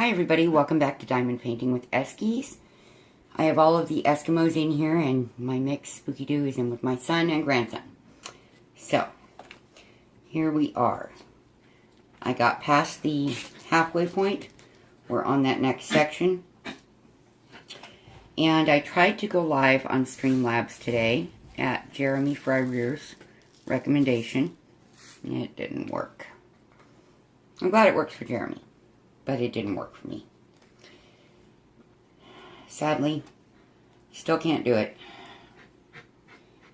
Hi everybody, welcome back to Diamond Painting with Eskies. I have all of the Eskimos in here and my mix Spooky Doo is in with my son and grandson. So, here we are. I got past the halfway point. We're on that next section. And I tried to go live on Streamlabs today at Jeremy Frier's recommendation. It didn't work. I'm glad it works for Jeremy, but it didn't work for me. Sadly, still can't do it.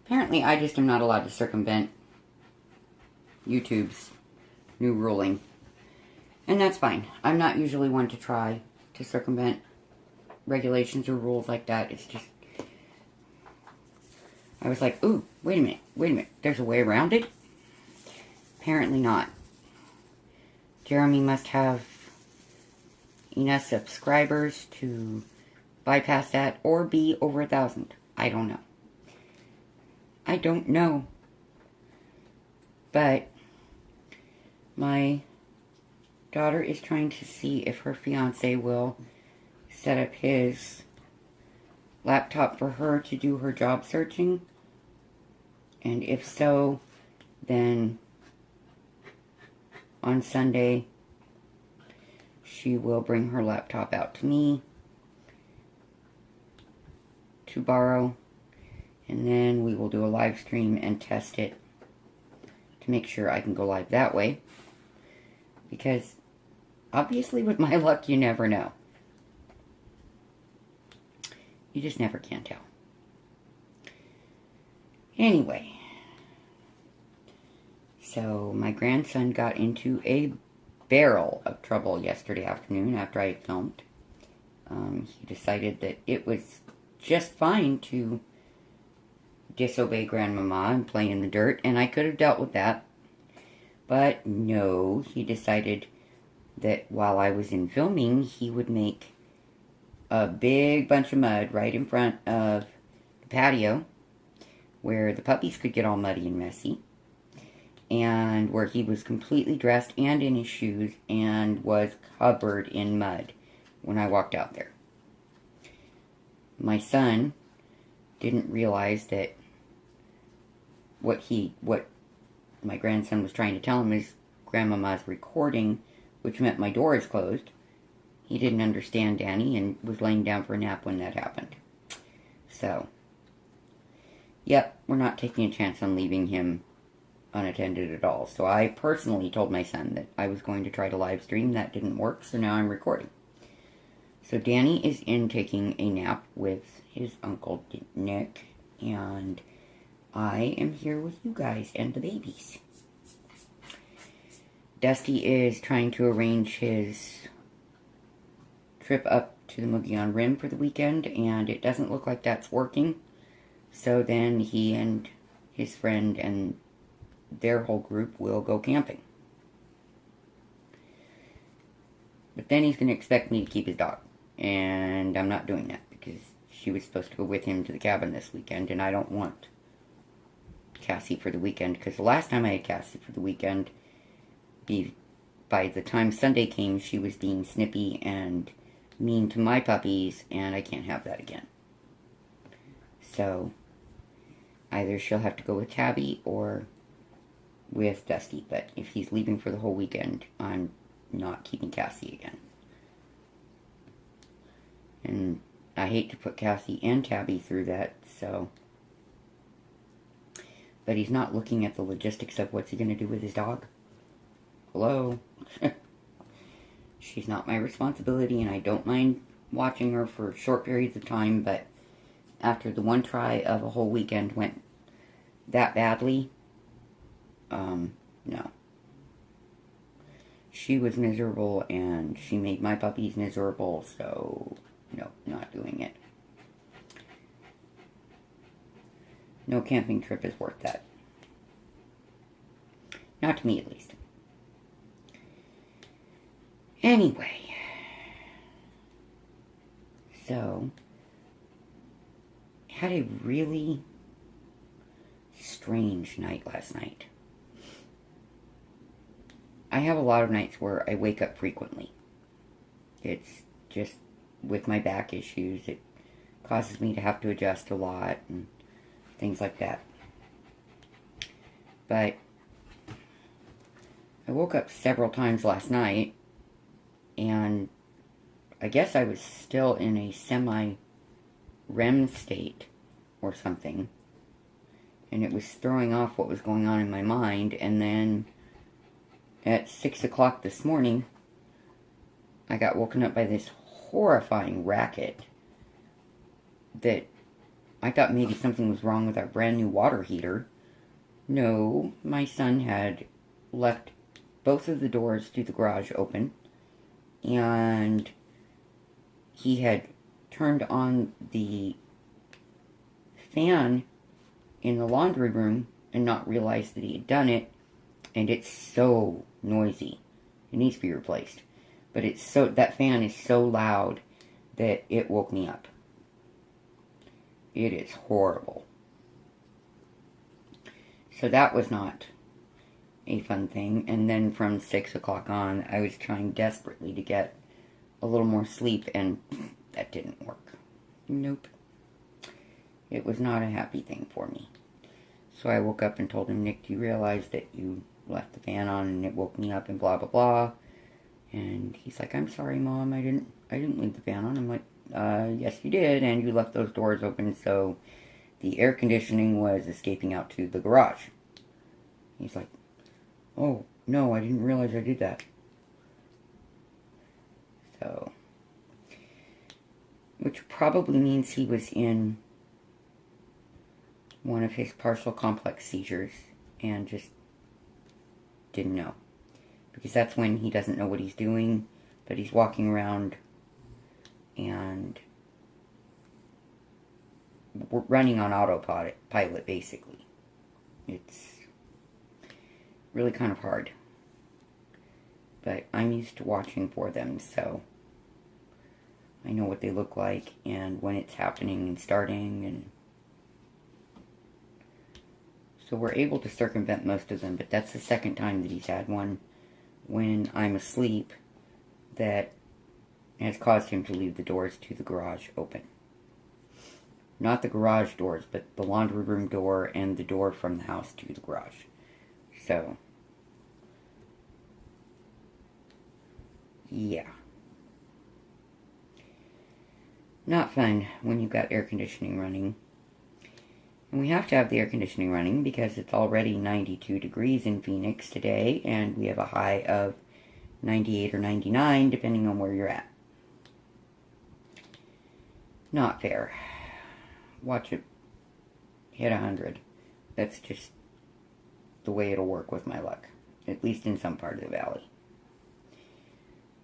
Apparently, I just am not allowed to circumvent YouTube's new ruling. And that's fine. I'm not usually one to try to circumvent regulations or rules like that. It's just... I was like, ooh, wait a minute. There's a way around it? Apparently not. Jeremy must have enough subscribers to bypass that or be over 1,000. I don't know. I don't know. But my daughter is trying to see if her fiance will set up his laptop for her to do her job searching. And if so, then on Sunday, she will bring her laptop out to me to borrow, and then we will do a live stream and test it to make sure I can go live that way, because obviously with my luck you never know. You just never can tell. Anyway, so my grandson got into a barrel of trouble yesterday afternoon after I had filmed. He decided that it was just fine to disobey Grandmama and play in the dirt, and I could have dealt with that. But no, he decided that while I was in filming, he would make a big bunch of mud right in front of the patio where the puppies could get all muddy and messy, and where he was completely dressed and in his shoes and was covered in mud when I walked out there. My son didn't realize that what my grandson was trying to tell him is Grandmama's recording, which meant my door is closed. He didn't understand Danny and was laying down for a nap when that happened. So, yep, we're not taking a chance on leaving him unattended at all. So I personally told my son that I was going to try to live stream. That didn't work, so now I'm recording. So Danny is in taking a nap with his Uncle Nick, and I am here with you guys and the babies. Dusty is trying to arrange his trip up to the Mogollon Rim for the weekend, and it doesn't look like that's working. So then he and his friend and their whole group will go camping. But then he's going to expect me to keep his dog. And I'm not doing that because she was supposed to go with him to the cabin this weekend, and I don't want Cassie for the weekend, because the last time I had Cassie for the weekend, by the time Sunday came, she was being snippy and mean to my puppies, and I can't have that again. So either she'll have to go with Tabby or with Dusty, but if he's leaving for the whole weekend, I'm not keeping Cassie again. And I hate to put Cassie and Tabby through that, so... But he's not looking at the logistics of what's he going to do with his dog. Hello? She's not my responsibility, and I don't mind watching her for short periods of time, but after the one try of a whole weekend went that badly, no. She was miserable, and she made my puppies miserable, so no, not doing it. No camping trip is worth that. Not to me, at least. Anyway. So, had a really strange night last night. I have a lot of nights where I wake up frequently. It's just with my back issues, it causes me to have to adjust a lot and things like that. But I woke up several times last night, and I guess I was still in a semi-REM state or something, and it was throwing off what was going on in my mind. And then at 6 o'clock this morning, I got woken up by this horrifying racket that I thought maybe something was wrong with our brand new water heater. No, my son had left both of the doors to the garage open, and he had turned on the fan in the laundry room and not realized that he had done it, and it's so noisy. It needs to be replaced. But that fan is so loud that it woke me up. It is horrible. So that was not a fun thing. And then from 6 o'clock on, I was trying desperately to get a little more sleep, and that didn't work. Nope. It was not a happy thing for me. So I woke up and told him, Nick, do you realize that you left the fan on and it woke me up and blah, blah, blah? And he's like, I'm sorry, Mom, I didn't leave the fan on. I'm like, yes, you did, and you left those doors open, so the air conditioning was escaping out to the garage. He's like, oh, no, I didn't realize I did that. So, which probably means he was in one of his partial complex seizures and just didn't know. Because that's when he doesn't know what he's doing, but he's walking around and running on autopilot, basically. It's really kind of hard. But I'm used to watching for them, so I know what they look like and when it's happening and starting, and so we're able to circumvent most of them, but that's the second time that he's had one when I'm asleep that has caused him to leave the doors to the garage open. Not the garage doors, but the laundry room door and the door from the house to the garage. So, yeah. Not fun when you've got air conditioning running. And we have to have the air conditioning running because it's already 92 degrees in Phoenix today, and we have a high of 98 or 99, depending on where you're at. Not fair. Watch it hit 100. That's just the way it'll work with my luck, at least in some part of the valley.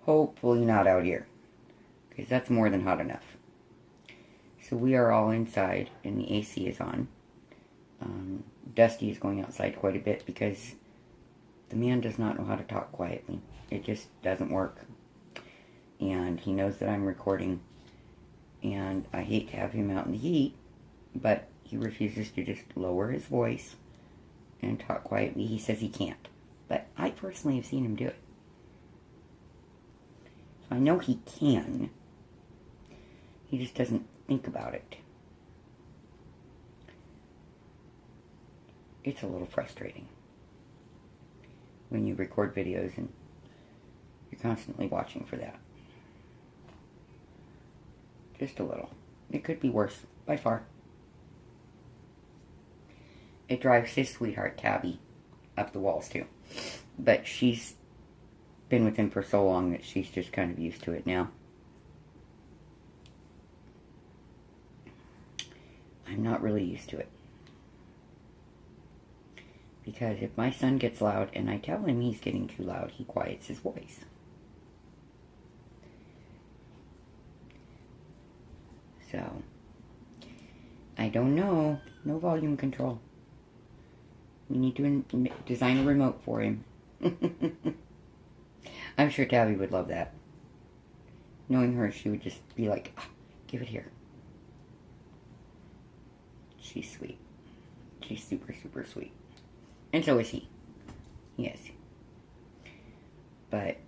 Hopefully not out here, because that's more than hot enough. So we are all inside, and the AC is on. Dusty is going outside quite a bit because the man does not know how to talk quietly. It just doesn't work. And he knows that I'm recording. And I hate to have him out in the heat, but he refuses to just lower his voice and talk quietly. He says he can't. But I personally have seen him do it. So I know he can. He just doesn't think about it. It's a little frustrating when you record videos and you're constantly watching for that. Just a little. It could be worse, by far. It drives his sweetheart, Tabby, up the walls, too. But she's been with him for so long that she's just kind of used to it now. I'm not really used to it. Because if my son gets loud and I tell him he's getting too loud, he quiets his voice. So, I don't know. No volume control. We need to design a remote for him. I'm sure Tabby would love that. Knowing her, she would just be like, oh, give it here. She's sweet. She's super, super sweet. And so is he. Yes. But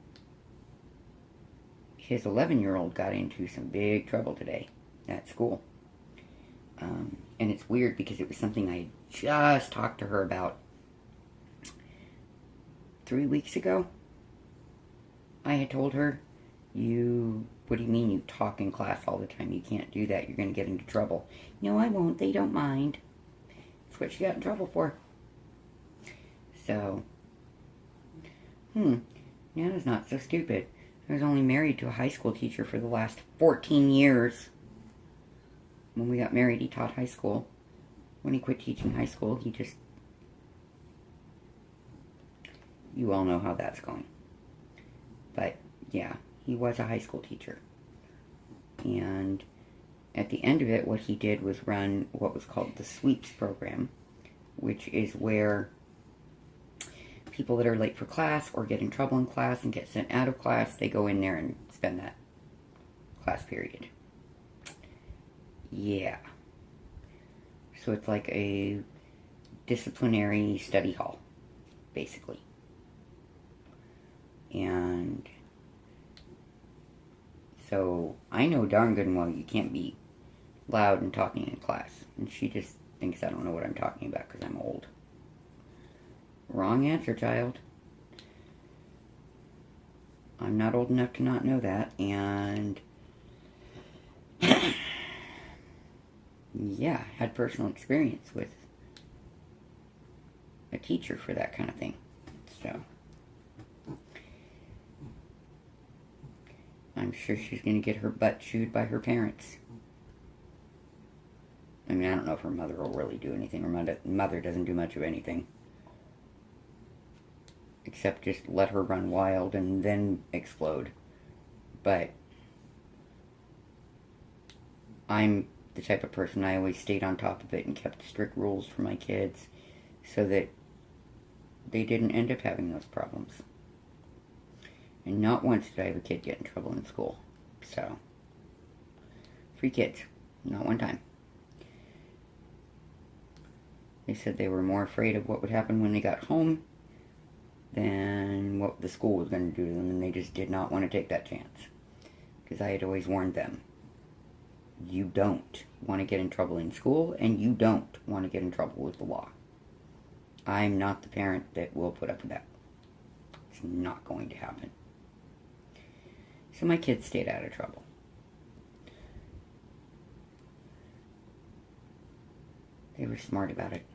his 11-year-old got into some big trouble today at school. And it's weird because it was something I just talked to her about 3 weeks ago. I had told her, what do you mean you talk in class all the time? You can't do that. You're going to get into trouble. No, I won't. They don't mind. That's what she got in trouble for. So, Nana's not so stupid. I was only married to a high school teacher for the last 14 years. When we got married, he taught high school. When he quit teaching high school, he just... You all know how that's going. But, yeah, he was a high school teacher. And at the end of it, what he did was run what was called the sweeps program, which is where people that are late for class or get in trouble in class and get sent out of class, they go in there and spend that class period. Yeah. So it's like a disciplinary study hall, basically. And so I know darn good and well you can't be loud and talking in class. And she just thinks I don't know what I'm talking about because I'm old. Wrong answer, child. I'm not old enough to not know that. And yeah, had personal experience with a teacher for that kind of thing. So I'm sure she's going to get her butt chewed by her parents. I mean, I don't know if her mother will really do anything. Her mother doesn't do much of anything. Except just let her run wild and then explode. But I'm the type of person, I always stayed on top of it and kept strict rules for my kids so that they didn't end up having those problems. And not once did I have a kid get in trouble in school. So, free kids. Not one time. They said they were more afraid of what would happen when they got home than what the school was going to do to them, and they just did not want to take that chance. Because I had always warned them, you don't want to get in trouble in school, and you don't want to get in trouble with the law. I'm not the parent that will put up with that. It's not going to happen. So my kids stayed out of trouble. They were smart about it.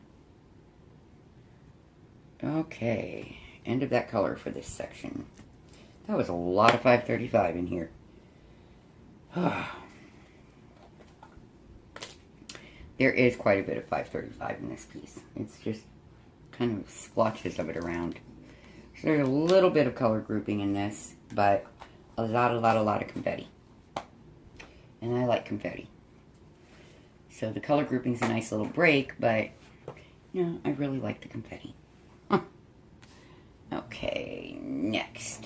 Okay, end of that color for this section. That was a lot of 535 in here. There is quite a bit of 535 in this piece. It's just kind of splotches of it around. So there's a little bit of color grouping in this, but a lot of confetti. And I like confetti. So the color grouping's a nice little break, but, you know, I really like the confetti. Okay, next.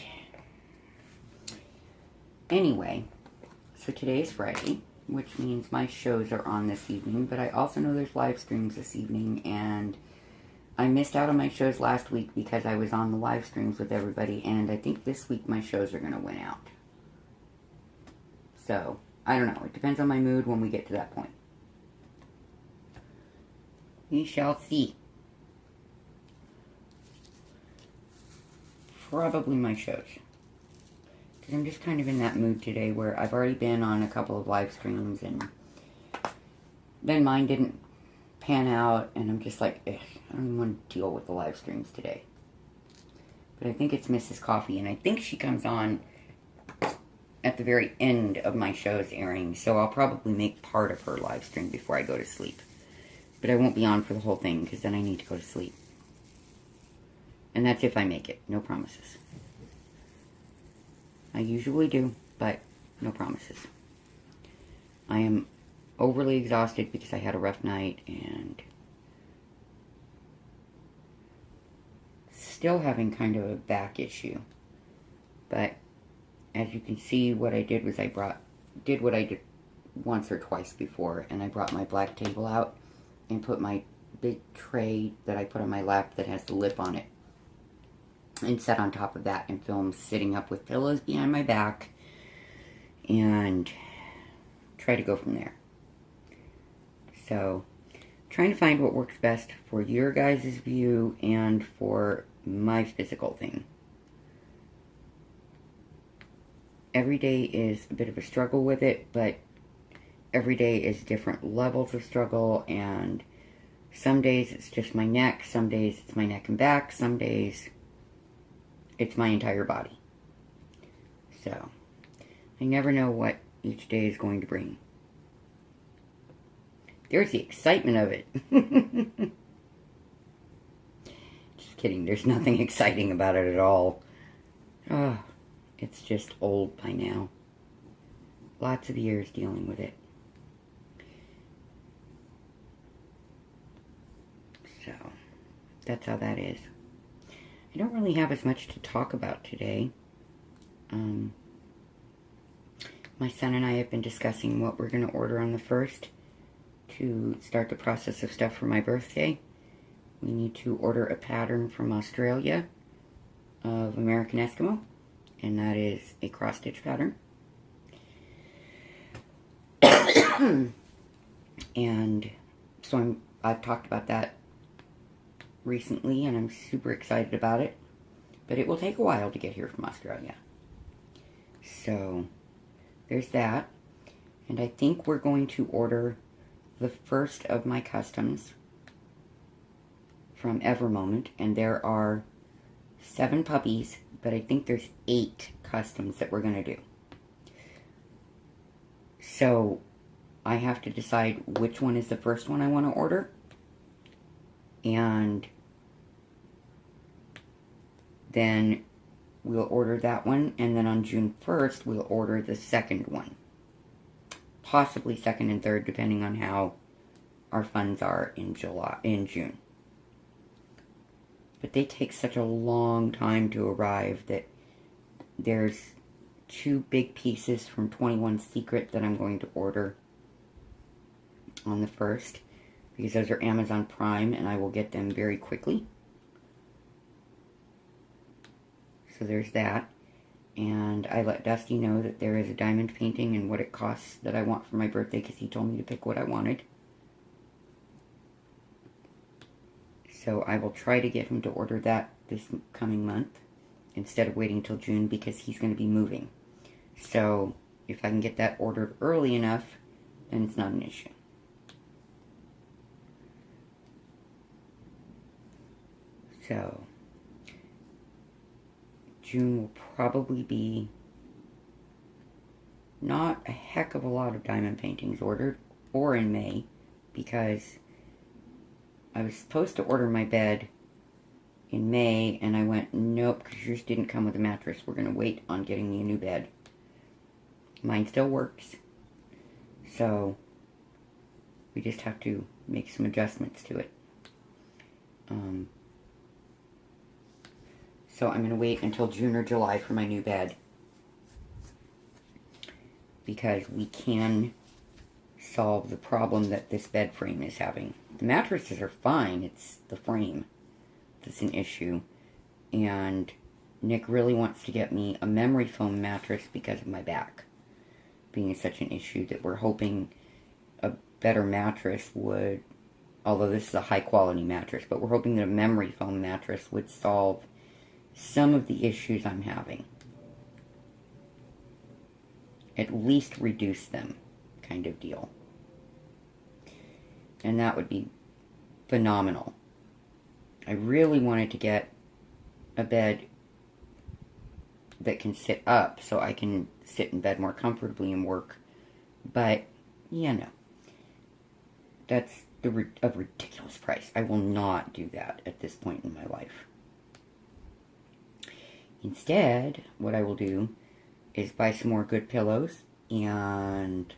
Anyway, so today is Friday, which means my shows are on this evening, but I also know there's live streams this evening, and I missed out on my shows last week because I was on the live streams with everybody, and I think this week my shows are going to win out. So, I don't know. It depends on my mood when we get to that point. We shall see. Probably my shows. Because I'm just kind of in that mood today where I've already been on a couple of live streams, and then mine didn't pan out, and I'm just like, I don't even want to deal with the live streams today. But I think it's Mrs. Coffee, and I think she comes on at the very end of my show's airing, so I'll probably make part of her live stream before I go to sleep. But I won't be on for the whole thing, because then I need to go to sleep. And that's if I make it. No promises. I usually do, but no promises. I am overly exhausted because I had a rough night, and still having kind of a back issue. But as you can see, what I did was I did what I did once or twice before, and I brought my black table out and put my big tray that I put on my lap that has the lip on it, and sat on top of that and filmed sitting up with pillows behind my back and try to go from there. So, trying to find what works best for your guys' view and for my physical thing. Every day is a bit of a struggle with it, but every day is different levels of struggle, and some days it's just my neck, some days it's my neck and back, some days it's my entire body. So, I never know what each day is going to bring. There's the excitement of it. Just kidding, there's nothing exciting about it at all. Oh, it's just old by now. Lots of years dealing with it. So, that's how that is. I don't really have as much to talk about today. My son and I have been discussing what we're going to order on the 1st to start the process of stuff for my birthday. We need to order a pattern from Australia of American Eskimo, and that is a cross-stitch pattern. And so I've talked about that recently, and I'm super excited about it. But it will take a while to get here from Australia. So, there's that. And I think we're going to order the first of my customs from Evermoment. And there are 7 puppies, but I think there's 8 customs that we're going to do. So, I have to decide which one is the first one I want to order. And then we'll order that one, and then on June 1st, we'll order the second one. Possibly second and third, depending on how our funds are in June. But they take such a long time to arrive that there's 2 big pieces from 21 Secret that I'm going to order on the 1st, because those are Amazon Prime, and I will get them very quickly. So there's that. And I let Dusty know that there is a diamond painting and what it costs that I want for my birthday, because he told me to pick what I wanted. So I will try to get him to order that this coming month instead of waiting till June, because he's going to be moving. So if I can get that ordered early enough, then it's not an issue. So June will probably be not a heck of a lot of diamond paintings ordered, or in May, because I was supposed to order my bed in May, and I went, nope, because yours didn't come with a mattress. We're going to wait on getting me a new bed. Mine still works, so we just have to make some adjustments to it. So I'm going to wait until June or July for my new bed, because we can solve the problem that this bed frame is having. The mattresses are fine, it's the frame that's an issue. And Nick really wants to get me a memory foam mattress because of my back being such an issue, that we're hoping a better mattress would, although this is a high quality mattress, but we're hoping that a memory foam mattress would solve some of the issues I'm having. At least reduce them, kind of deal. And that would be phenomenal. I really wanted to get a bed that can sit up so I can sit in bed more comfortably and work. But, you know, that's a ridiculous price. I will not do that at this point in my life. Instead, what I will do is buy some more good pillows and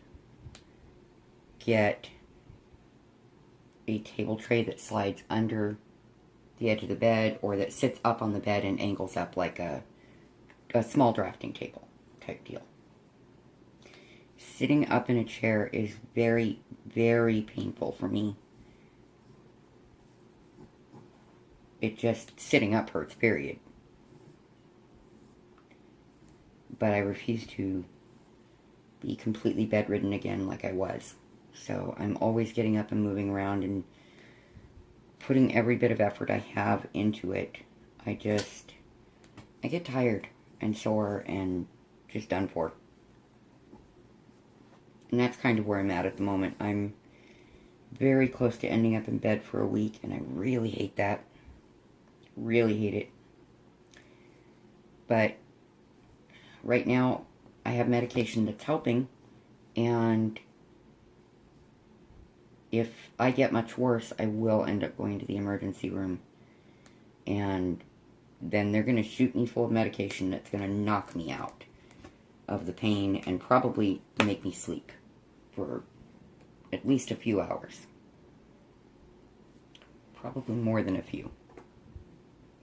get a table tray that slides under the edge of the bed, or that sits up on the bed and angles up like a small drafting table type deal. Sitting up in a chair is very, very painful for me. It just, sitting up hurts, period. But I refuse to be completely bedridden again like I was. So I'm always getting up and moving around and putting every bit of effort I have into it. I get tired and sore and just done for. And that's kind of where I'm at the moment. I'm very close to ending up in bed for a week, and I really hate that. Really hate it. But right now, I have medication that's helping, and if I get much worse, I will end up going to the emergency room. And then they're going to shoot me full of medication that's going to knock me out of the pain and probably make me sleep for at least a few hours. Probably more than a few.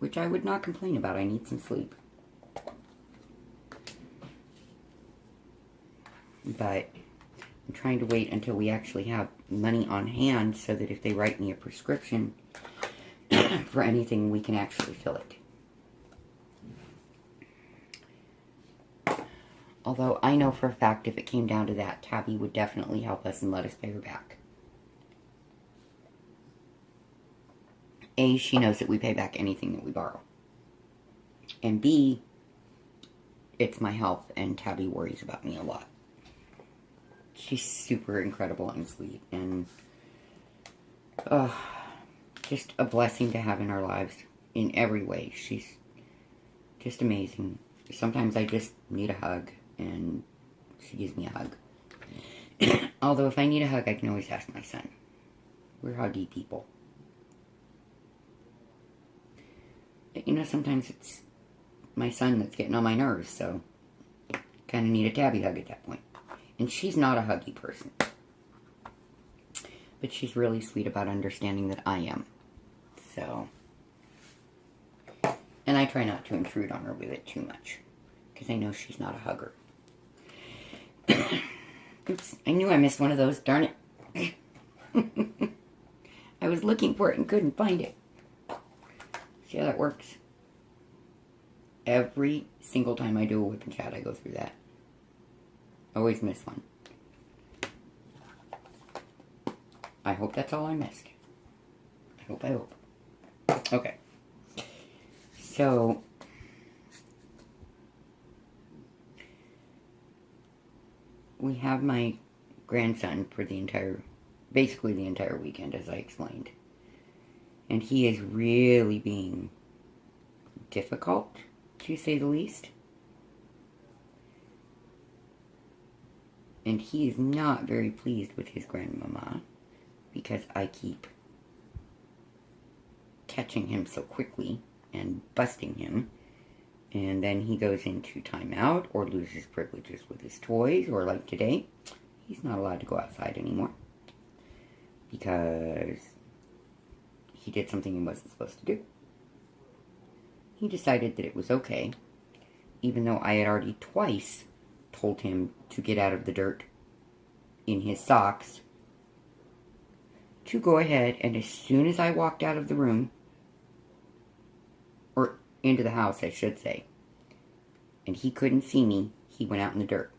Which I would not complain about. I need some sleep. But I'm trying to wait until we actually have money on hand so that if they write me a prescription for anything, we can actually fill it. Although I know for a fact if it came down to that, Tabby would definitely help us and let us pay her back. A, she knows that we pay back anything that we borrow. And B, it's my health, and Tabby worries about me a lot. She's super incredible and sweet, and just a blessing to have in our lives in every way. She's just amazing. Sometimes I just need a hug, and she gives me a hug. Although if I need a hug, I can always ask my son. We're huggy people. But, you know, sometimes it's my son that's getting on my nerves, so kind of need a Tabby hug at that point. And she's not a huggy person. But she's really sweet about understanding that I am. So. And I try not to intrude on her with it too much. Because I know she's not a hugger. Oops, I knew I missed one of those, darn it. I was looking for it and couldn't find it. See how that works? Every single time I do a whip and chat, I go through that. Always miss one. I hope that's all I missed. I hope. Okay. So, we have my grandson for basically the entire weekend, as I explained. And he is really being difficult, to say the least. And he is not very pleased with his grandmama because I keep catching him so quickly and busting him. And then he goes into timeout or loses privileges with his toys, or like today, he's not allowed to go outside anymore because he did something he wasn't supposed to do. He decided that it was okay, even though I had already twice told him to get out of the dirt in his socks, to go ahead, and as soon as I walked out of the room, or into the house, I should say, and he couldn't see me, he went out in the dirt.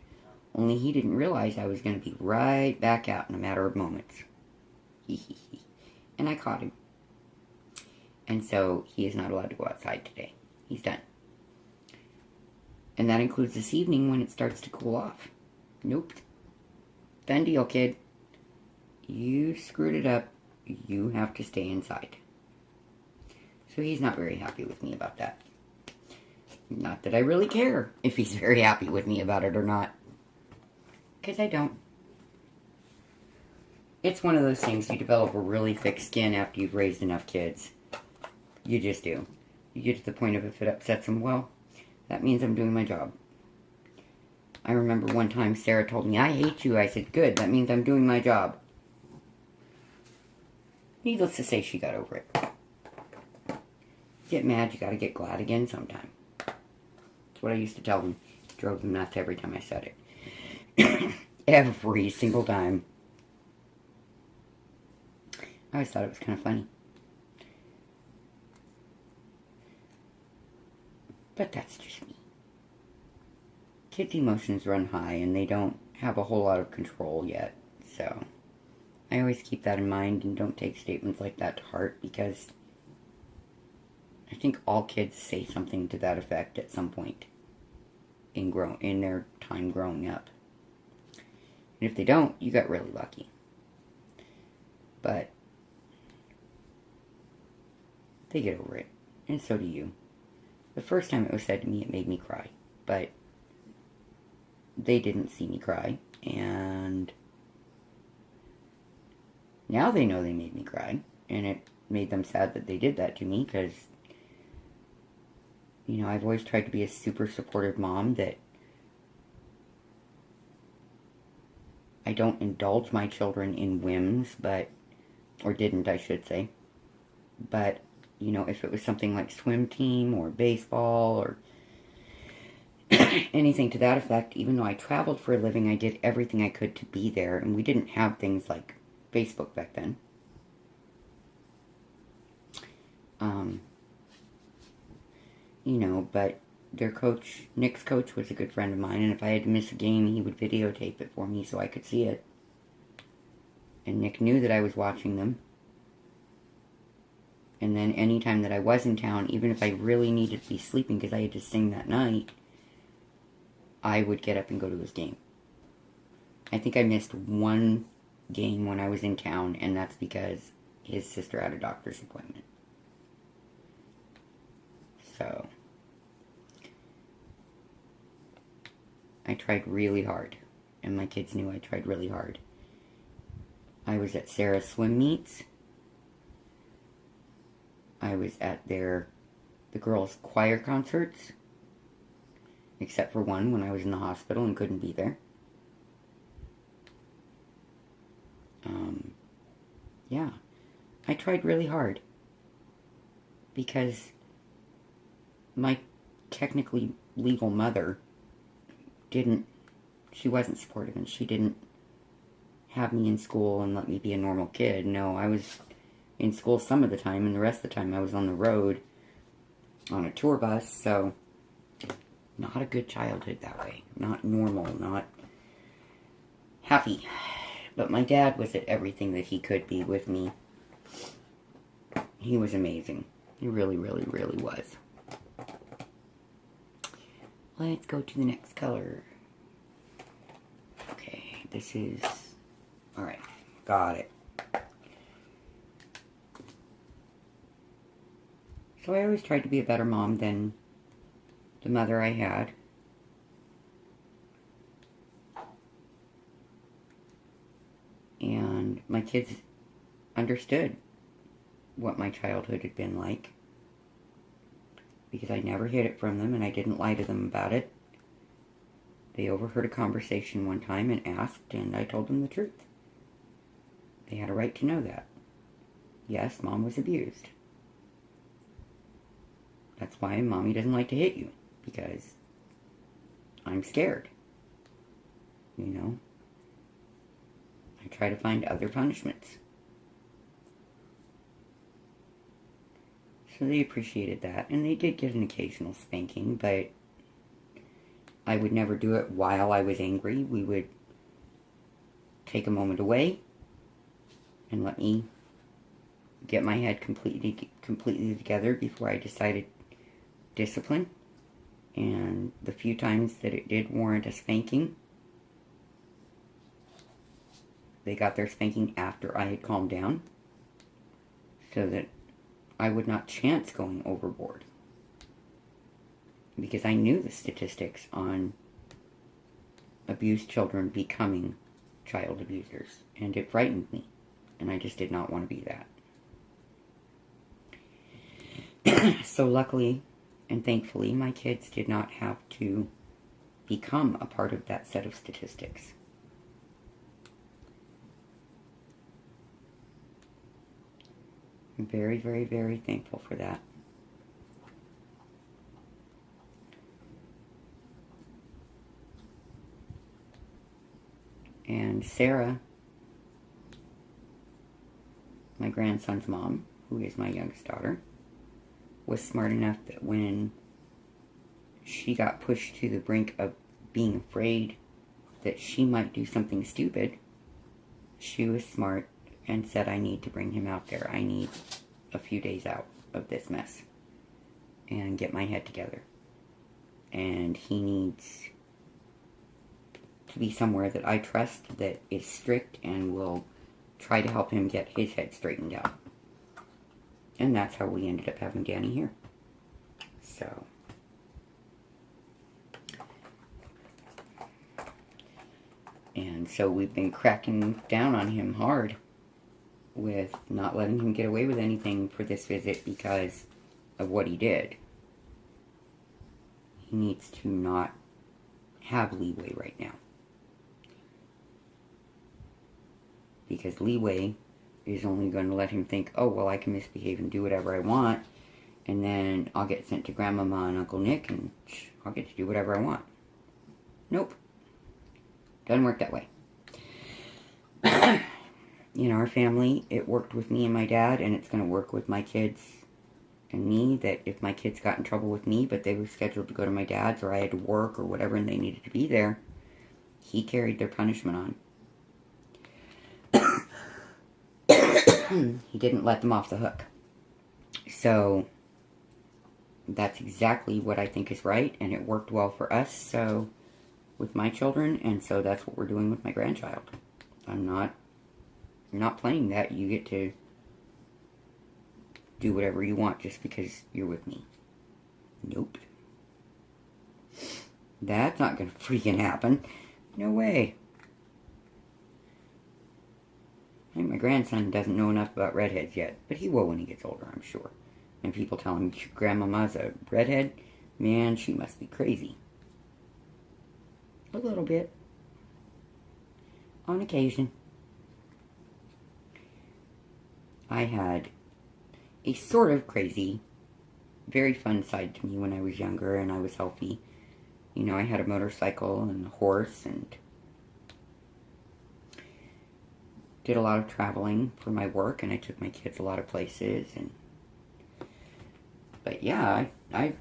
Only he didn't realize I was going to be right back out in a matter of moments. And I caught him. And so he is not allowed to go outside today. He's done. And that includes this evening when it starts to cool off. Nope. Done deal, kid. You screwed it up. You have to stay inside. So he's not very happy with me about that. Not that I really care if he's very happy with me about it or not. Because I don't. It's one of those things, you develop a really thick skin after you've raised enough kids. You just do. You get to the point of if it upsets them, well, that means I'm doing my job. I remember one time Sarah told me, I hate you. I said, good, that means I'm doing my job. Needless to say, she got over it. Get mad, you gotta get glad again sometime. That's what I used to tell them. It drove them nuts every time I said it. Every single time. I always thought it was kind of funny. But that's just me. Kids' emotions run high, and they don't have a whole lot of control yet. So I always keep that in mind and don't take statements like that to heart, because I think all kids say something to that effect at some point in their time growing up. And if they don't, you got really lucky. But they get over it, and so do you. The first time it was said to me, it made me cry, but they didn't see me cry, and now they know they made me cry, and it made them sad that they did that to me, because, you know, I've always tried to be a super supportive mom, that I don't indulge my children in whims, or didn't, I should say, but, you know, if it was something like swim team, or baseball, or anything to that effect, even though I traveled for a living, I did everything I could to be there, and we didn't have things like Facebook back then. You know, but their coach, Nick's coach, was a good friend of mine, and if I had to miss a game, he would videotape it for me so I could see it. And Nick knew that I was watching them. And then anytime that I was in town, even if I really needed to be sleeping because I had to sing that night, I would get up and go to his game. I think I missed one game when I was in town, and that's because his sister had a doctor's appointment. So I tried really hard, and my kids knew I tried really hard. I was at Sarah's swim meets. I was at the girls' choir concerts, except for one when I was in the hospital and couldn't be there. Yeah, I tried really hard, because my technically legal mother she wasn't supportive, and she didn't have me in school and let me be a normal kid. No, I was in school some of the time, and the rest of the time I was on the road on a tour bus, so not a good childhood that way. Not normal, not happy. But my dad was at everything that he could be with me. He was amazing. He really, really, really was. Let's go to the next color. Okay, this is... Alright, got it. So I always tried to be a better mom than the mother I had. And my kids understood what my childhood had been like, because I never hid it from them, and I didn't lie to them about it. They overheard a conversation one time and asked, and I told them the truth. They had a right to know that. Yes, Mom was abused. That's why Mommy doesn't like to hit you, because I'm scared. You know? I try to find other punishments. So they appreciated that, and they did get an occasional spanking, but I would never do it while I was angry. We would take a moment away and let me get my head completely together before I decided discipline. And the few times that it did warrant a spanking, they got their spanking after I had calmed down, so that I would not chance going overboard. Because I knew the statistics on abused children becoming child abusers, and it frightened me, and I just did not want to be that. So luckily and thankfully, my kids did not have to become a part of that set of statistics. I'm very, very, very thankful for that. And Sarah, my grandson's mom, who is my youngest daughter, was smart enough that when she got pushed to the brink of being afraid that she might do something stupid, she was smart and said, I need to bring him out there. I need a few days out of this mess and get my head together. And he needs to be somewhere that I trust, that is strict, and will try to help him get his head straightened out. And that's how we ended up having Danny here. So, and so we've been cracking down on him hard with not letting him get away with anything for this visit because of what he did. He needs to not have leeway right now. Because leeway is only going to let him think, oh, well, I can misbehave and do whatever I want, and then I'll get sent to Grandmama and Uncle Nick, and I'll get to do whatever I want. Nope. Doesn't work that way. In our family, it worked with me and my dad, and it's going to work with my kids and me, that if my kids got in trouble with me, but they were scheduled to go to my dad's, or I had to work or whatever, and they needed to be there, he carried their punishment on. He didn't let them off the hook. So, that's exactly what I think is right, and it worked well for us, so, with my children, and so that's what we're doing with my grandchild. You're not playing that. You get to do whatever you want just because you're with me. Nope. That's not gonna freaking happen. No way. I think my grandson doesn't know enough about redheads yet, but he will when he gets older, I'm sure. And people tell him, Grandmama's a redhead? Man, she must be crazy. A little bit. On occasion. I had a sort of crazy, very fun side to me when I was younger and I was healthy. I had a motorcycle and a horse and did a lot of traveling for my work, and I took my kids a lot of places. But yeah, I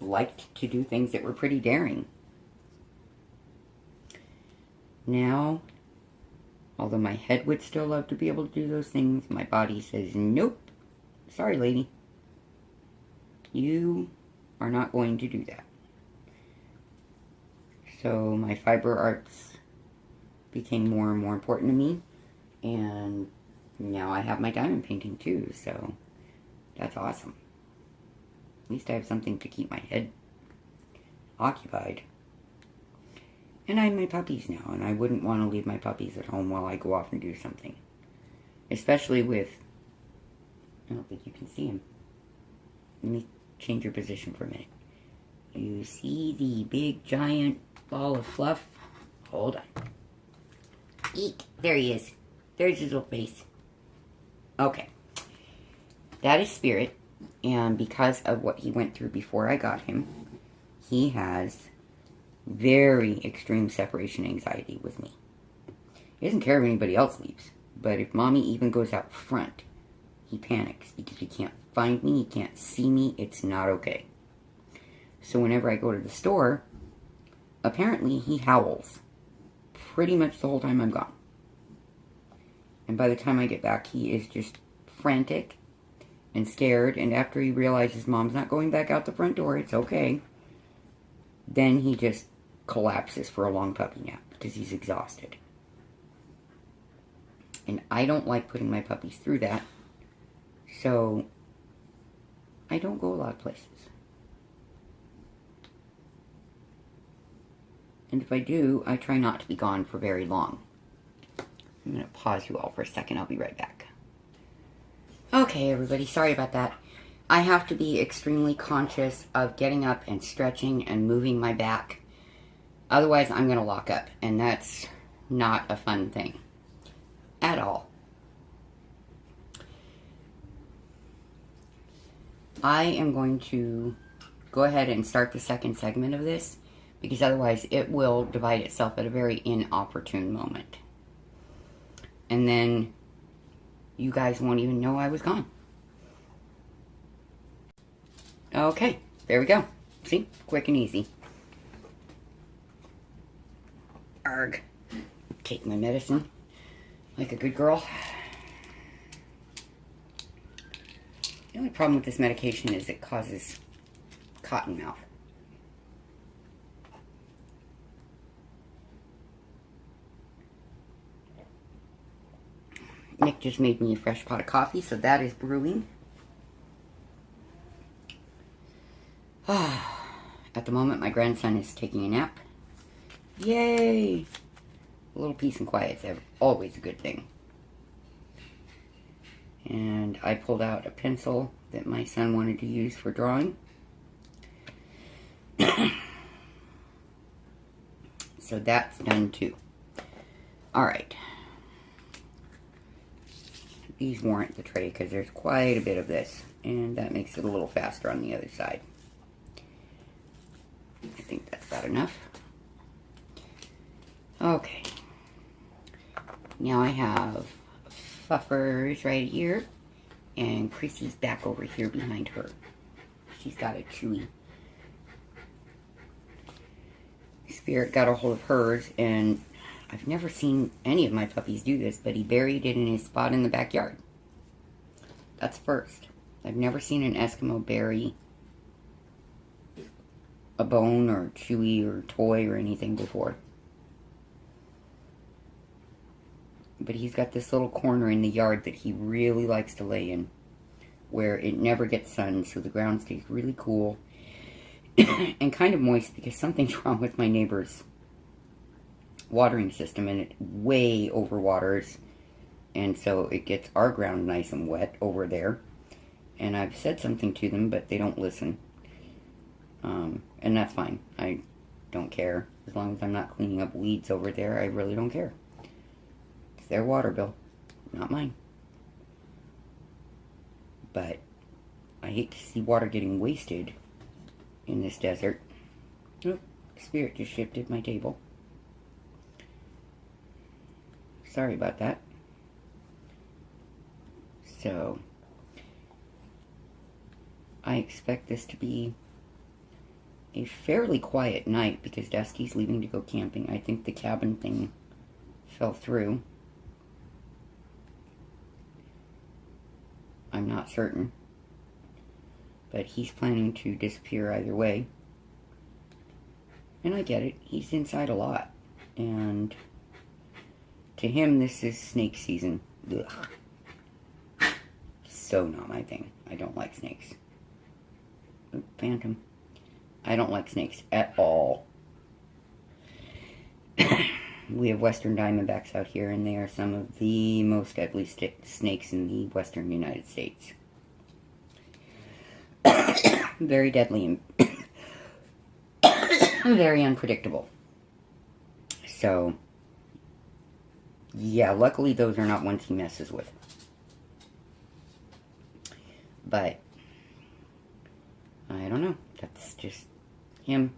liked to do things that were pretty daring. Now, although my head would still love to be able to do those things, my body says, nope, sorry lady, you are not going to do that. So my fiber arts became more and more important to me, and now I have my diamond painting too, so that's awesome. At least I have something to keep my head occupied. And I have my puppies now, and I wouldn't want to leave my puppies at home while I go off and do something. Especially with, I don't think you can see him. Let me change your position for a minute. You see the big giant ball of fluff? Hold on. Eek, there he is. There's his little face. Okay. That is Spirit, and because of what he went through before I got him, he has very extreme separation anxiety with me. He doesn't care if anybody else leaves, but if Mommy even goes out front, he panics because he can't find me, he can't see me, it's not okay. So whenever I go to the store, apparently he howls pretty much the whole time I'm gone. And by the time I get back, he is just frantic and scared, and after he realizes Mom's not going back out the front door, it's okay, then he just collapses for a long puppy nap because he's exhausted. And I don't like putting my puppies through that, so I don't go a lot of places. And if I do, I try not to be gone for very long. I'm going to pause you all for a second. I'll be right back. Okay, everybody. Sorry about that. I have to be extremely conscious of getting up and stretching and moving my back. Otherwise, I'm going to lock up. And that's not a fun thing. At all. I am going to go ahead and start the second segment of this, because otherwise it will divide itself at a very inopportune moment. And then you guys won't even know I was gone. Okay, there we go. See? Quick and easy. Arg. Take my medicine like a good girl. The only problem with this medication is it causes cotton mouth. Nick just made me a fresh pot of coffee, so that is brewing. At the moment, my grandson is taking a nap. Yay! A little peace and quiet is always a good thing. And I pulled out a pencil that my son wanted to use for drawing. So that's done too. Alright. These warrant the tray because there's quite a bit of this. And that makes it a little faster on the other side. I think that's about enough. Okay. Now I have Fuffers right here. And Chrissy's back over here behind her. She's got a Chewy. Spirit got a hold of hers, and I've never seen any of my puppies do this, but he buried it in his spot in the backyard. That's first. I've never seen an Eskimo bury a bone or chewy or toy or anything before. But he's got this little corner in the yard that he really likes to lay in, where it never gets sun, so the ground stays really cool and kind of moist, because something's wrong with my neighbor's watering system, and it way overwaters, and so it gets our ground nice and wet over there. And I've said something to them, but they don't listen. And that's fine. I don't care. As long as I'm not cleaning up weeds over there, I really don't care. It's their water bill, not mine. But I hate to see water getting wasted in this desert. Oh, Spirit just shifted my table. Sorry about that. So, I expect this to be a fairly quiet night because Dusty's leaving to go camping. I think the cabin thing fell through. I'm not certain. But he's planning to disappear either way. And I get it. He's inside a lot. And to him, this is snake season. Ugh. So not my thing. I don't like snakes. Oop, Phantom. I don't like snakes at all. We have western diamondbacks out here, and they are some of the most deadly snakes in the western United States. Very deadly and very unpredictable. So, yeah, luckily those are not ones he messes with. But, I don't know. That's just him.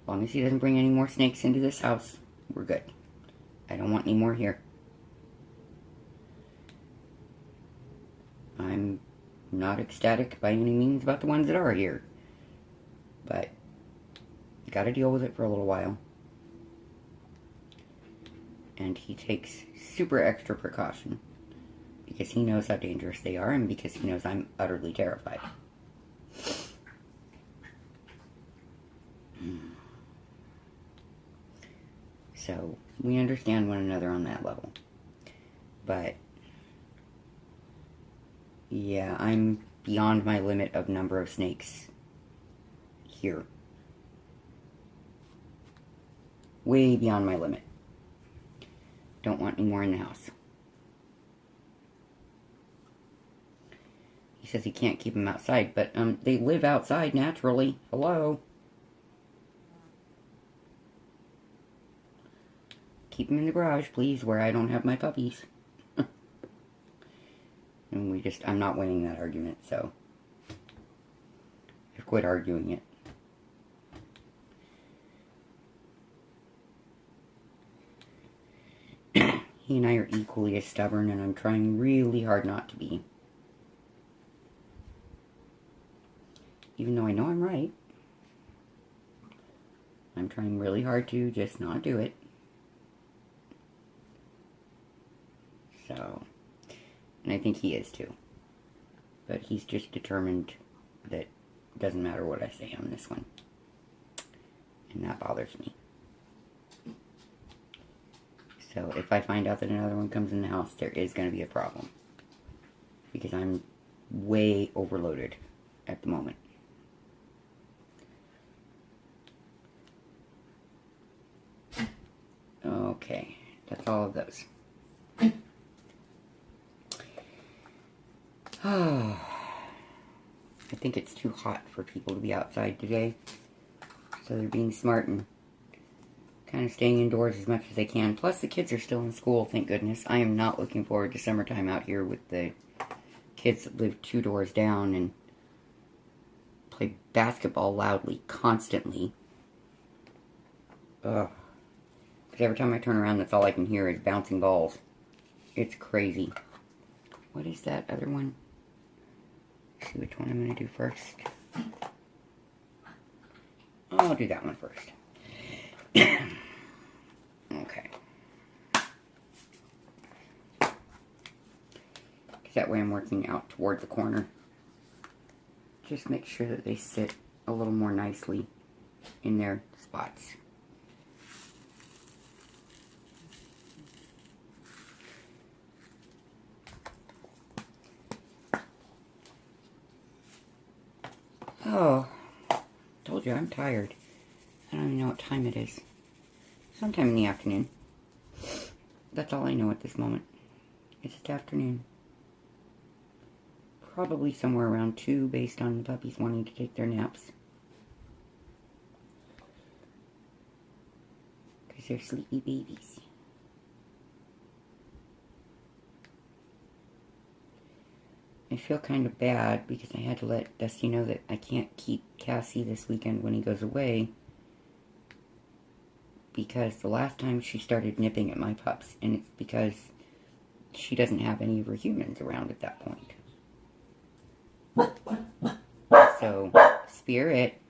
As long as he doesn't bring any more snakes into this house, we're good. I don't want any more here. I'm not ecstatic by any means about the ones that are here. But, gotta deal with it for a little while. And he takes super extra precaution. Because he knows how dangerous they are, and because he knows I'm utterly terrified. So, we understand one another on that level. But, yeah, I'm beyond my limit of number of snakes here. Way beyond my limit. Don't want any more in the house. He says he can't keep them outside, but they live outside naturally. Hello? Keep them in the garage, please, where I don't have my puppies. And I'm not winning that argument, so I've quit arguing it. He and I are equally as stubborn, and I'm trying really hard not to be. Even though I know I'm right. I'm trying really hard to just not do it. So, and I think he is too. But he's just determined that it doesn't matter what I say on this one. And that bothers me. So if I find out that another one comes in the house, there is going to be a problem. Because I'm way overloaded at the moment. Okay, that's all of those. I think it's too hot for people to be outside today. So they're being smart and kind of staying indoors as much as they can. Plus the kids are still in school, thank goodness. I am not looking forward to summertime out here with the kids that live 2 doors down and play basketball loudly, constantly. Ugh. Because every time I turn around, that's all I can hear is bouncing balls. It's crazy. What is that other one? Let's see which one I'm going to do first. I'll do that one first. Okay. Because that way I'm working out toward the corner. Just make sure that they sit a little more nicely in their spots. Oh, told you I'm tired. I don't even know what time it is. Sometime in the afternoon. That's all I know at this moment. It's the afternoon. Probably somewhere around 2 based on the puppies wanting to take their naps. Because they're sleepy babies. I feel kind of bad because I had to let Dusty know that I can't keep Cassie this weekend when he goes away. Because the last time she started nipping at my pups, and it's because she doesn't have any of her humans around at that point. So, Spirit,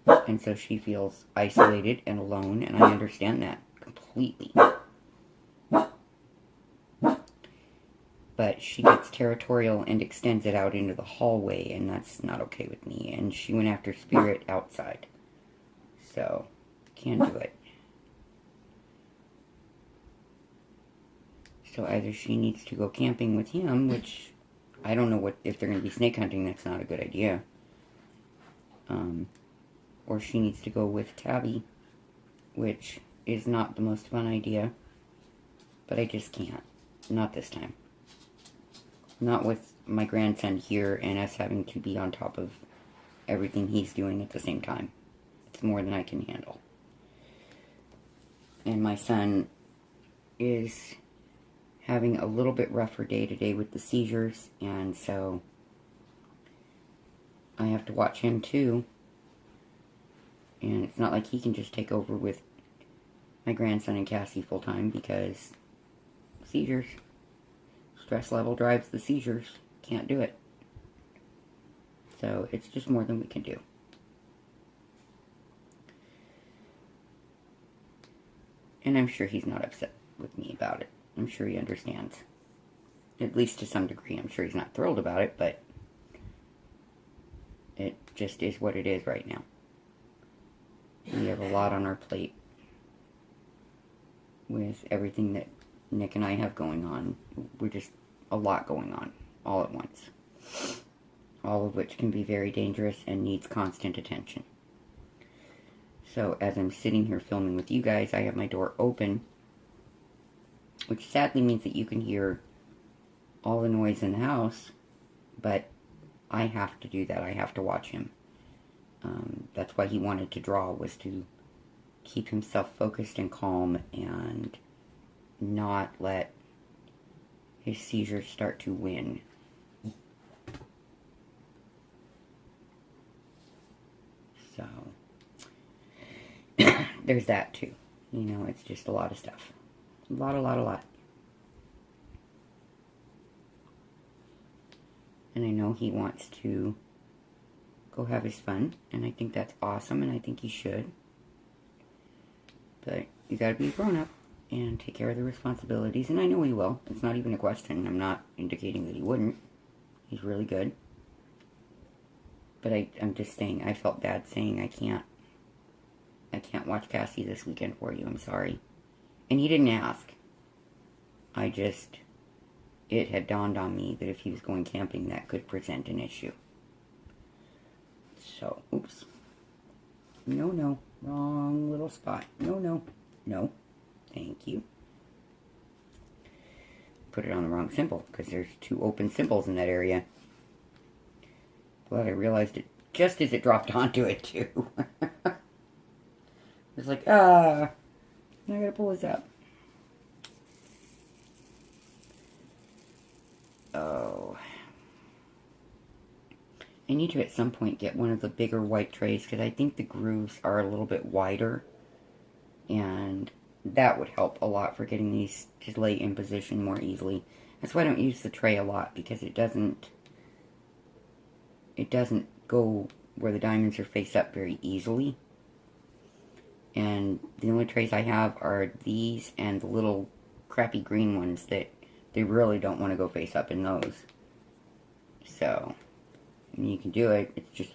and so she feels isolated and alone, and I understand that completely. But she gets territorial and extends it out into the hallway, and that's not okay with me. And she went after Spirit outside. So, can't do it. So either she needs to go camping with him, which I don't know what if they're going to be snake hunting, that's not a good idea. Or she needs to go with Tabby, which is not the most fun idea. But I just can't. Not this time. Not with my grandson here and us having to be on top of everything he's doing at the same time. It's more than I can handle. And my son is having a little bit rougher day today with the seizures, and so I have to watch him too. And it's not like he can just take over with my grandson and Cassie full time because seizures. Stress level drives the seizures. Can't do it. So it's just more than we can do. And I'm sure he's not upset with me about it. I'm sure he understands. At least to some degree. I'm sure he's not thrilled about it, but it just is what it is right now. We have a lot on our plate with everything that Nick and I have going on. We're just a lot going on all at once. All of which can be very dangerous and needs constant attention. So as I'm sitting here filming with you guys, I have my door open, which sadly means that you can hear all the noise in the house, but I have to do that. I have to watch him. That's why he wanted to draw, was to keep himself focused and calm and not let his seizures start to win. So, there's that too. You know, it's just a lot of stuff. A lot. And I know he wants to go have his fun, and I think that's awesome, and I think he should. But you gotta be a grown-up. and take care of the responsibilities. And I know he will. It's not even a question. I'm not indicating that he wouldn't. He's really good. But I'm just saying, I felt bad saying I can't watch Cassie this weekend for you. I'm sorry. And he didn't ask. It had dawned on me that if he was going camping, that could present an issue. So, oops. No. Wrong little spot. No. Thank you. Put it on the wrong symbol, because there's 2 open symbols in that area. Glad I realized it just as it dropped onto it, too. It's like, I gotta pull this up. Oh. I need to at some point get one of the bigger white trays, because I think the grooves are a little bit wider. And that would help a lot for getting these to lay in position more easily. That's why I don't use the tray a lot, because it doesn't go where the diamonds are face up very easily. And the only trays I have are these and the little crappy green ones that they really don't want to go face up in those. So, I mean, you can do it. It's just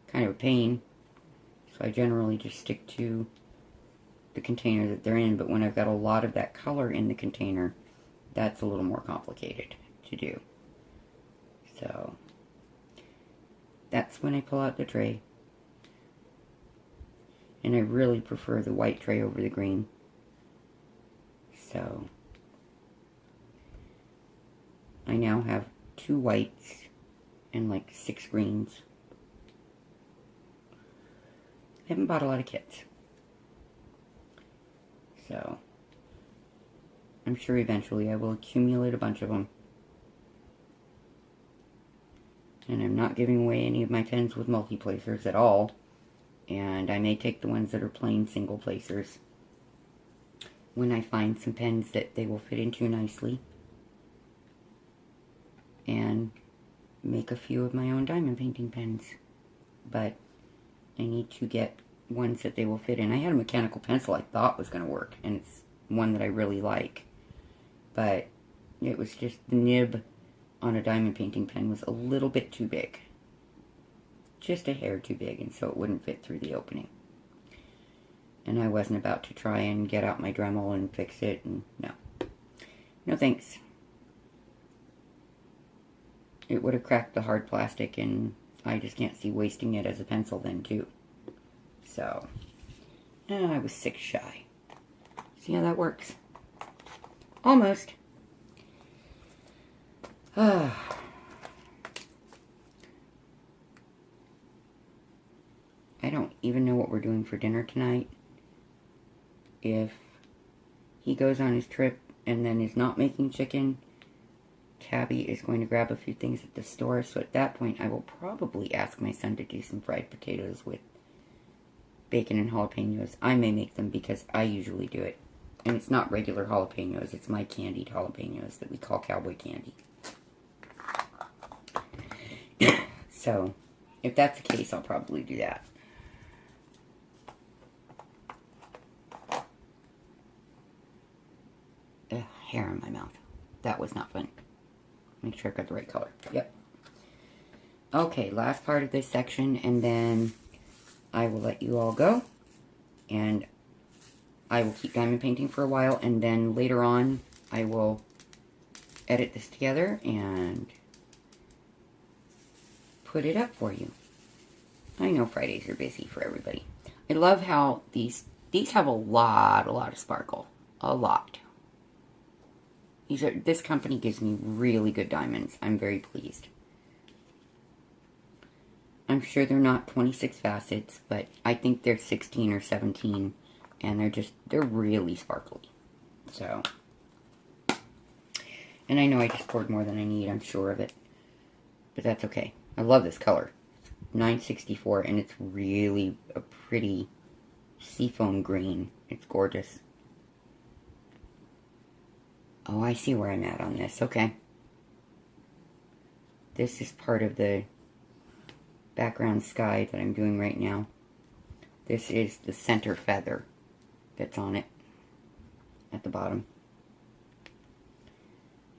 kind of a pain. So I generally just stick to the container that they're in. But when I've got a lot of that color in the container, that's a little more complicated to do. So, that's when I pull out the tray. And I really prefer the white tray over the green. So, I now have 2 whites and like 6 greens. I haven't bought a lot of kits. So, I'm sure eventually I will accumulate a bunch of them. And I'm not giving away any of my pens with multi-placers at all. And I may take the ones that are plain single placers when I find some pens that they will fit into nicely. And make a few of my own diamond painting pens. But I need to get ones that they will fit in. I had a mechanical pencil I thought was going to work, and it's one that I really like. But it was just the nib on a diamond painting pen was a little bit too big. Just a hair too big, and so it wouldn't fit through the opening. And I wasn't about to try and get out my Dremel and fix it, and no. No thanks. It would have cracked the hard plastic, and I just can't see wasting it as a pencil then, too. So, I was 6 shy. See how that works? Almost. I don't even know what we're doing for dinner tonight. If he goes on his trip and then is not making chicken, Tabby is going to grab a few things at the store. So at that point, I will probably ask my son to do some fried potatoes with bacon and jalapenos. I may make them because I usually do it. And it's not regular jalapenos. It's my candied jalapenos that we call cowboy candy. So, if that's the case, I'll probably do that. Hair in my mouth. That was not fun. Make sure I got the right color. Yep. Okay, last part of this section, and then I will let you all go. And I will keep diamond painting for a while, and then later on, I will edit this together and put it up for you. I know Fridays are busy for everybody. I love how these have a lot of sparkle. A lot. This company gives me really good diamonds. I'm very pleased. I'm sure they're not 26 facets, but I think they're 16 or 17, and they're really sparkly. So, and I know I just poured more than I need, I'm sure of it, but that's okay. I love this color. 964, and it's really a pretty seafoam green. It's gorgeous. Oh, I see where I'm at on this. Okay. This is part of the background sky that I'm doing right now. This is the center feather that's on it. at the bottom.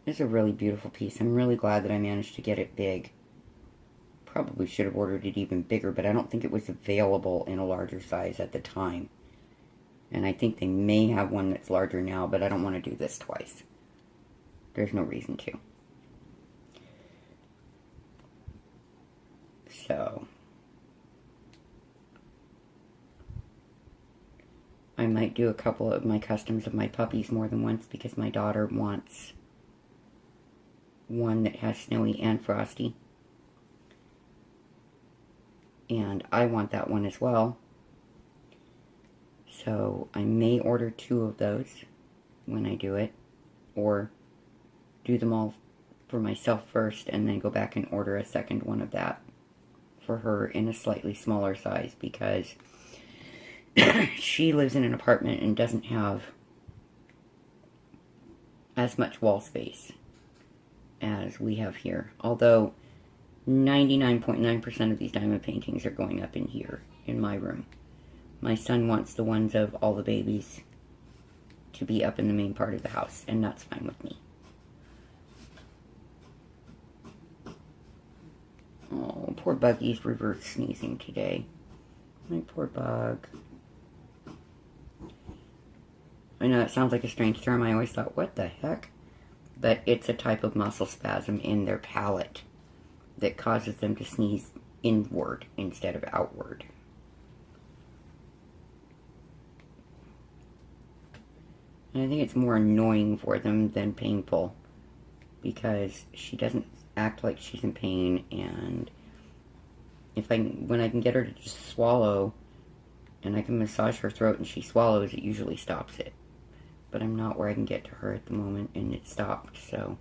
It's a really beautiful piece. I'm really glad that I managed to get it big. Probably should have ordered it even bigger, but I don't think it was available in a larger size at the time. And I think they may have one that's larger now, but I don't want to do this twice. There's no reason to. So, I might do a couple of my customs of my puppies more than once because my daughter wants one that has Snowy and Frosty. And I want that one as well. So I may order 2 of those when I do it. Or do them all for myself first and then go back and order a second one of that for her in a slightly smaller size because she lives in an apartment and doesn't have as much wall space as we have here. Although 99.9% of these diamond paintings are going up in here, in my room. My son wants the ones of all the babies to be up in the main part of the house, and that's fine with me. Oh, poor Buggy's reverse sneezing today. My poor Bug. I know it sounds like a strange term. I always thought, what the heck? But it's a type of muscle spasm in their palate that causes them to sneeze inward instead of outward. And I think it's more annoying for them than painful because she doesn't act like she's in pain, and when I can get her to just swallow and I can massage her throat and she swallows, it usually stops it. But I'm not where I can get to her at the moment, and it stopped, so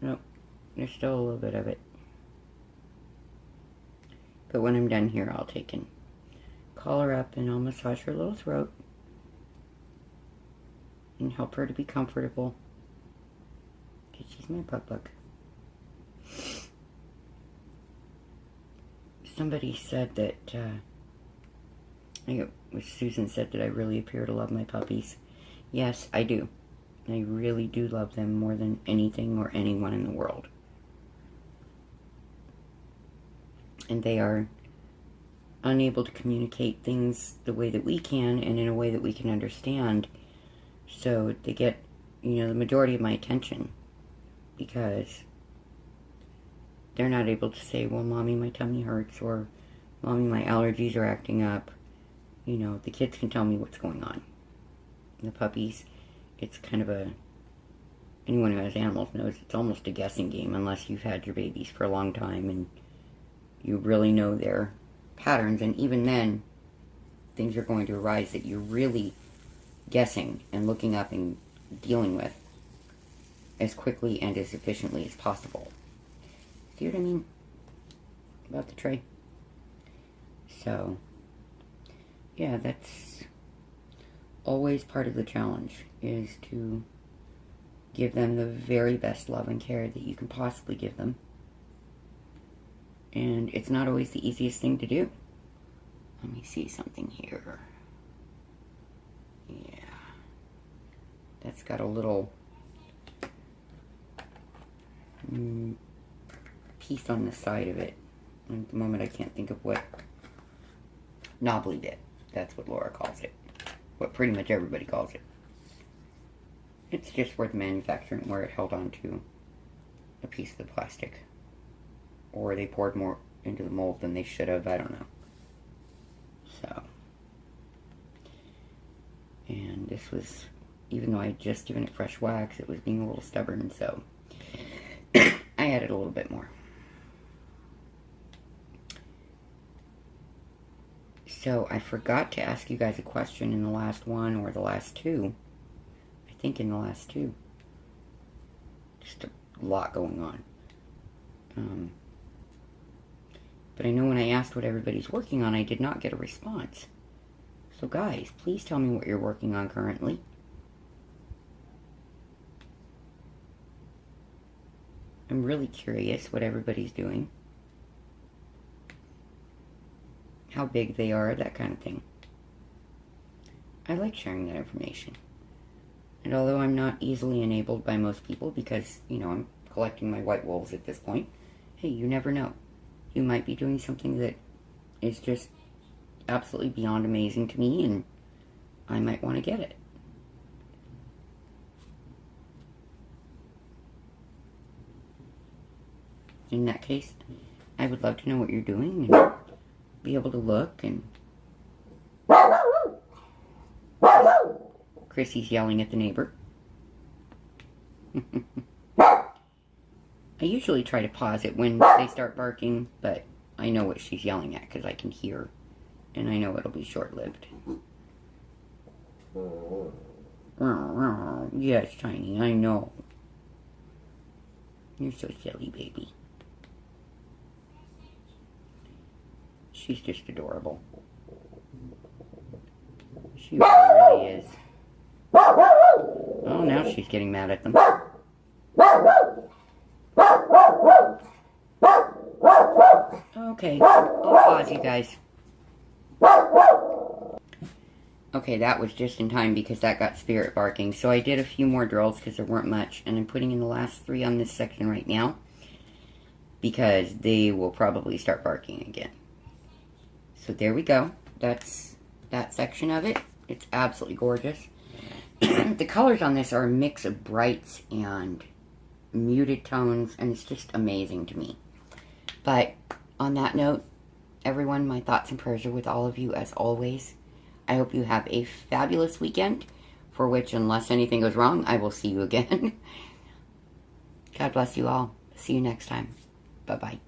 nope, there's still a little bit of it. But when I'm done here, I'll take and call her up and I'll massage her little throat and help her to be comfortable. Because she's my bug. Somebody said that, I think it was Susan said that I really appear to love my puppies. Yes, I do. I really do love them more than anything or anyone in the world. And they are unable to communicate things the way that we can and in a way that we can understand. So they get, the majority of my attention because they're not able to say, well, Mommy, my tummy hurts, or Mommy, my allergies are acting up. The kids can tell me what's going on. The puppies, it's kind of anyone who has animals knows it's almost a guessing game unless you've had your babies for a long time and you really know their patterns. And even then, things are going to arise that you're really guessing and looking up and dealing with as quickly and as efficiently as possible. See what I mean about the tray? So, yeah, that's always part of the challenge, is to give them the very best love and care that you can possibly give them. And it's not always the easiest thing to do. Let me see something here. Yeah. That's got a little piece on the side of it. And at the moment I can't think of what knobbly bit. That's what Laura calls it. What pretty much everybody calls it. It's just where the manufacturing, where it held on to a piece of the plastic. Or they poured more into the mold than they should have, I don't know. So. And this was, even though I had just given it fresh wax, it was being a little stubborn, so I added a little bit more. So I forgot to ask you guys a question in the last one, or the last two. I think in the last two. Just a lot going on. But I know when I asked what everybody's working on, I did not get a response. So guys, please tell me what you're working on currently. I'm really curious what everybody's doing. How big they are, that kind of thing. I like sharing that information. And although I'm not easily enabled by most people because, you know, I'm collecting my white wolves at this point, hey, you never know. You might be doing something that is just absolutely beyond amazing to me, and I might want to get it. In that case, I would love to know what you're doing and be able to look. And Chrissy's yelling at the neighbor. I usually try to pause it when they start barking, but I know what she's yelling at because I can hear, and I know it'll be short-lived. Yes, Tiny, I know. You're so silly, baby. She's just adorable. She really is. Oh, now she's getting mad at them. Okay, I'll pause you guys. Okay, that was just in time because that got Spirit barking. So I did a few more drills because there weren't much. And I'm putting in the last 3 on this section right now because they will probably start barking again. So there we go. That's that section of it. It's absolutely gorgeous. The colors on this are a mix of brights and muted tones, and it's just amazing to me. But on that note, everyone, my thoughts and prayers are with all of you as always. I hope you have a fabulous weekend, for which, unless anything goes wrong, I will see you again. God bless you all. See you next time. Bye-bye.